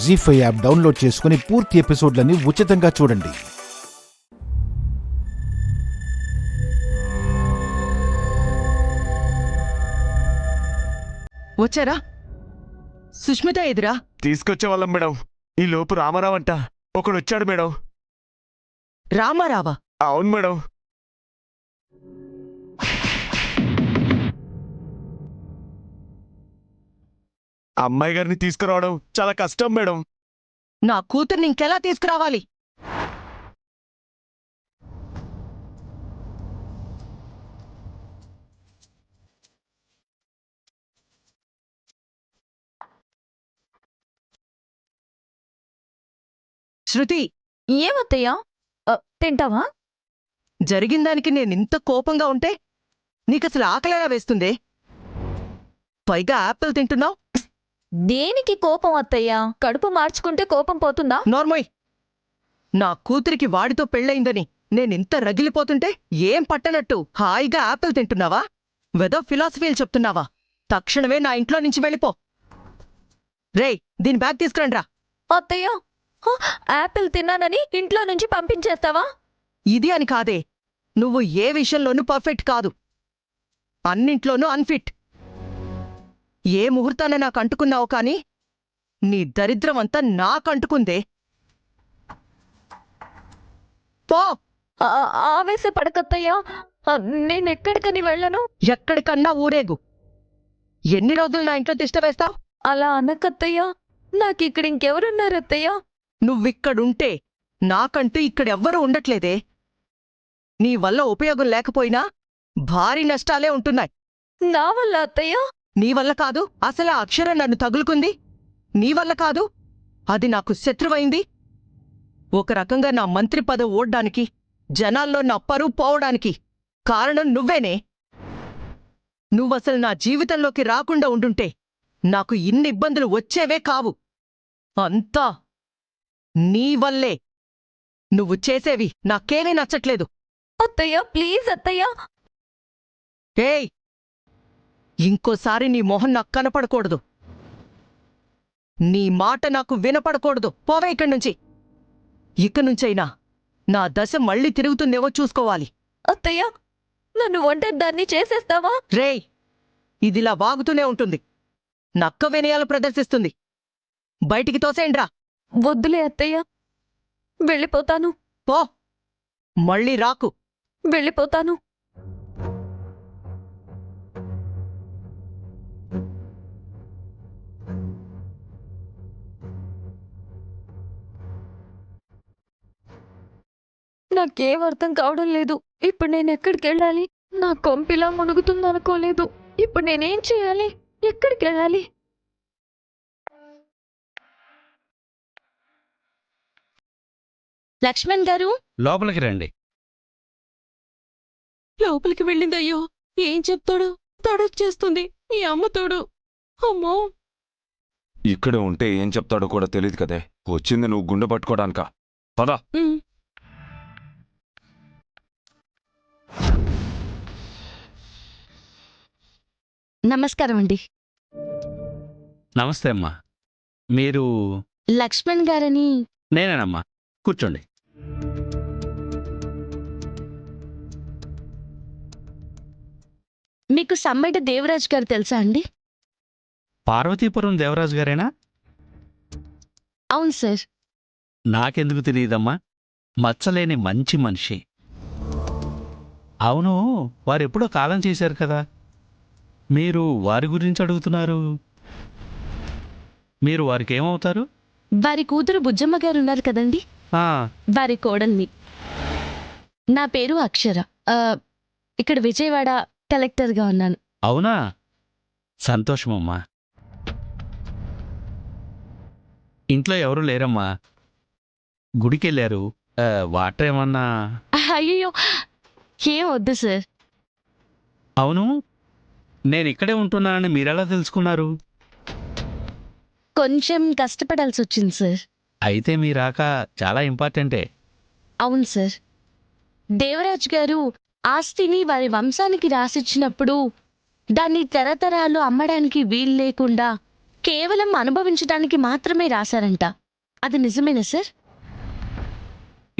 జీ5 app download చేసుకుని పూర్తి ఎపిసోడ్లని ఉచితంగా చూడండి. వచ్చారా? సుష్మిత ఎదురా? తీసుకొచ్చేవాళ్ళం మేడం. ఈ లోపు రామారావు అంట ఒకడొచ్చాడు మేడం. రామారావా? అవును మేడం. అమ్మాయి గారిని తీసుకురావడం చాలా కష్టం మేడం. నా కూతుర్ని ఇంకెలా తీసుకురావాలి? శృతి, ఏమత్తయ్యా? తింటావా? జరిగిన దానికి నేనింత కోపంగా ఉంటే నీకసలు ఆకలేలా వేస్తుందే? పైగా యాపిల్ తింటున్నావు. దేనికి కోపం అత్తయ్యా? కడుపు మార్చుకుంటే కోపం పోతుందా? నార్మోయ్, నా కూతురికి వాడితో పెళ్ళయిందని నేనింత రగిలిపోతుంటే ఏం పట్టనట్టు హాయిగా యాపిల్ తింటున్నావా? వెదో ఫిలాసఫీలు చెప్తున్నావా? తక్షణమే నా ఇంట్లో నుంచి వెళ్ళిపో. రేయ్, దీని బ్యాగ్ తీసుకురండ్రా. అత్తయ్యా, యాపిల్ తిన్నానని ఇంట్లో నుంచి పంపించేస్తావా? ఇది అని కాదే, నువ్వు ఏ విషయంలోనూ పర్ఫెక్ట్ కాదు, అన్నింట్లోనూ అన్ఫిట్. ఏ ముహూర్తాన నాకంటుకున్నావు కాని నీ దరిద్రమంతా నాకంటుకుందే. పో. ఆవేశపడకత్తయ్యా, నేనెక్కడికని వెళ్ళను. ఎక్కడికన్నా ఊరేగు. ఎన్ని రోజులు నా ఇంట్లో తిష్ట వేస్తావు? అలా అనకత్తయ్యా, నాకిక్కడ ఇంకెవరున్నారత్తయ్యా? నువ్విక్కడుంటే నాకంటూ ఇక్కడెవ్వరూ ఉండట్లేదే. నీ వల్ల ఉపయోగం లేకపోయినా భారీ నష్టాలే ఉంటున్నాయి. నా వల్ల అత్తయ్యా? నీ వల్ల కాదు. అసలు ఆ అక్షరం నన్ను తగులుకుంది నీ వల్ల కాదు. అది నాకు శత్రువైంది. ఒక రకంగా నా మంత్రి పదవి ఓడ్డానికి, జనాల్లో నా పరువు పోవడానికి కారణం నువ్వేనే. నువ్వసలు నా జీవితంలోకి రాకుండా ఉండుంటే నాకు ఇన్ని ఇబ్బందులు వచ్చేవే కావు. అంతా నీ వల్లే. నువ్వు చేసేవి నాకేమీ నచ్చట్లేదు. అత్తయ్యా, ప్లీజ్ అత్తయ్యా. ఏయ్, ఇంకోసారి నీ మొహం నాకు కనపడకూడదు. నీ మాట నాకు వినపడకూడదు. పోవే ఇక్కడి నుంచి. ఇక నుంచైనా నా దశ మళ్ళీ తిరుగుతుందేమో చూసుకోవాలి. అత్తయ్యా, నన్ను ఒంటరిదాన్ని చేసేస్తావా? రేయ్, ఇదిలా వాగుతూనే ఉంటుంది. నక్క వినయాలు ప్రదర్శిస్తుంది. బయటికి తోసేండ్రా. వద్దులే అత్తయ్యా, వెళ్ళిపోతాను. పో, మళ్ళీ రాకు. వెళ్ళిపోతాను. నాకేం అర్థం కావడం లేదు. ఇప్పుడు నేనెక్కడికెళ్ళాలి? నా కొంపిలా మునుగుతుందనుకోలేదు. ఇప్పుడు నేనేం చేయాలి? ఎక్కడికెళ్ళాలి? లక్ష్మణ్ గారు, లోపలికి రండి. లోపలికి వెళ్ళిందయ్యో. ఏం చెప్తాడు? తడొచ్చేస్తుంది ఈ అమ్మతోడు. అమ్మో, ఇక్కడ ఉంటే ఏం చెప్తాడో కూడా తెలియదు కదే. వచ్చింది నువ్వు గుండె పట్టుకోవడానికా? పద. నమస్కారం అండి. నమస్తే అమ్మా. మీరు? లక్ష్మణ్ గారని. నేనేనమ్మా, కూర్చోండి. మీకు సమ్మెడ దేవరాజ్ గారు తెలుసా అండి? పార్వతీపురం దేవరాజు గారేనా? అవును సార్. నాకెందుకు తెలియదమ్మా. మచ్చలేని మంచి మనిషి. అవును, వారెప్పుడో కాలం చేశారు కదా. మీరు వారి గురించి అడుగుతున్నారు. మీరు వారికి ఏమవుతారు? వారి కూతురు బుజ్జమ్మ గారు ఉన్నారు కదండి, ఆ, వారి కోడల్ని. నా పేరు అక్షర. ఇక్కడ విజయవాడ కలెక్టర్గా ఉన్నాను. అవునా? సంతోషమమ్మా. ఇంట్లో ఎవరూ లేరమ్మా, గుడికెళ్ళారు. వాటర్ ఏమన్నా? అయ్యో, ఏం వద్దు సార్. అవును, నేను ఇక్కడే ఉంటున్నానని మీరెలా తెలుసుకున్నారు? కొంచెం కష్టపడాల్సి వచ్చింది సార్. అయితే మీ రాక చాలా ఇంపార్టెంటే. అవును సార్. దేవరాజ్ గారు ఆస్తిని వారి వంశానికి రాసిచ్చినప్పుడు దాన్ని తరతరాలు అమ్మడానికి వీలు లేకుండా కేవలం అనుభవించడానికి మాత్రమే రాశారంట. అది నిజమేనా సార్?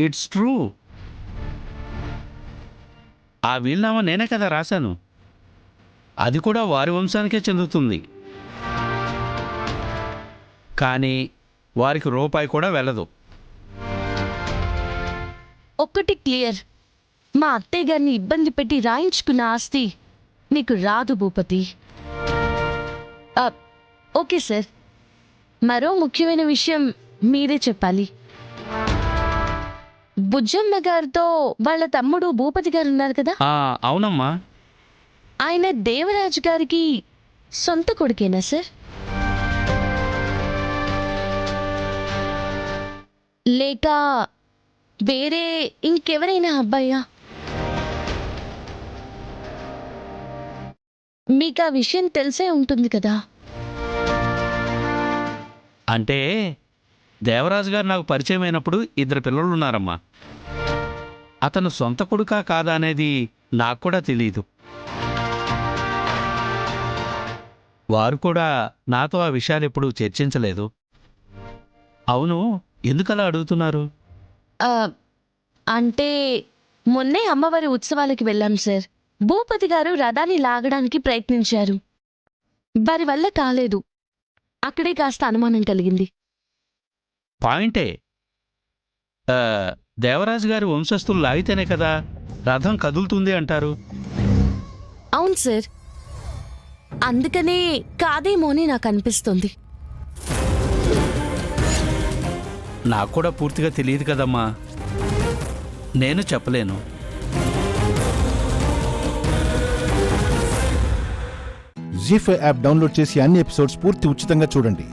It's true. ఆ వీలునామా నేనే కదా రాశాను. అది కూడా వారి వంశానికే చెందుతుంది. కానీ వారికి రూపాయి కూడా వెళ్ళదు. ఒక్కటి క్లియర్, మా అత్తయ్య గారిని ఇబ్బంది పెట్టి రాయించుకున్న ఆస్తి నీకు రాదు భూపతి. ఓకే సార్, మరో ముఖ్యమైన విషయం మీరే చెప్పాలి. బుజ్జమ్మ గారితో వాళ్ళ తమ్ముడు భూపతి గారు ఉన్నారు కదా, అవునమ్మా. ఆయన దేవరాజు గారికి సొంత కొడుకేనా సార్? లేక వేరే ఇంకెవరైనా అబ్బాయా? మీకు ఆ విషయం తెలిసే ఉంటుంది కదా. అంటే దేవరాజు గారు నాకు పరిచయం అయినప్పుడు 2 పిల్లలు ఉన్నారమ్మా. అతను సొంత కొడుకా కాదా అనేది నాకు కూడా తెలియదు. వారు కూడా నాతో ఆ విషయాలు ఎప్పుడూ చర్చించలేదు. అవును, ఎందుకలా అడుగుతున్నారు? అంటే మొన్నే అమ్మవారి ఉత్సవాలకి వెళ్ళాం సార్. భూపతి గారు రథాన్ని లాగడానికి ప్రయత్నించారు. వారి వల్ల కాలేదు. అక్కడే కాస్త అనుమానం కలిగింది. పాయింటే. దేవరాజు గారి వంశస్థులు లాగితేనే కదా రథం కదులుతుంది అంటారు. అవును సార్, అందుకనే కాదేమో అని నాకు అనిపిస్తుంది. నాకు కూడా పూర్తిగా తెలియదు కదమ్మా, నేను చెప్పలేను. జీ5 యాప్ డౌన్లోడ్ చేసి అన్ని ఎపిసోడ్స్ పూర్తి ఉచితంగా చూడండి.